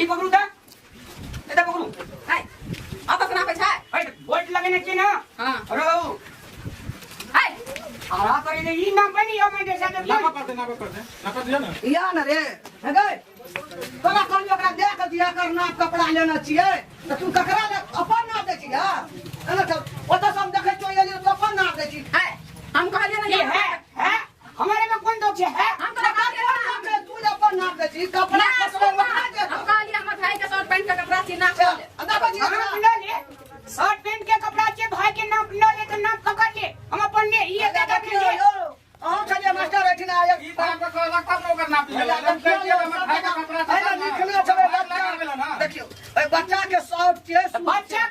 ई पकड़ू था ए ता पकड़ू हाय अब तक ना पैसा ए बोल्ट लगने के ना हां अरे बाबू हाय आरा करे दे ई नाम बनी हो मैं जैसा ना कर दिया ना या न रे गए तोरा कहलियो ओकरा देख के दिया कर नाप कपड़ा लेना छिए त तू ककरा ले अपन नाप दे छिया अरे तो ओ तो सब देखे तो ये तो अपन नाप दे छी हाय हम कहलिए ना ये है हमारे में कौन दोष है हम तो कहलिए तू अपन नाप दे छी कपड़ा कपड़ा बता दे हम कहलिए हम भाई के शर्ट पैंट का कपड़ा सीना खोल अदा बजी नाप न ले शर्ट पैंट के कपड़ा के भाई के नाप न ले तो नाप पकड़ ले हम अपन ले ये देख ले आ चलिए मास्टर बैठी ना आया ई बात का कहला कब नो करना पड़ेगा हम कह दिया हम भाई का कपड़ा लिखना छबे बच्चा देखियो ए बच्चा के शर्ट के बच्चा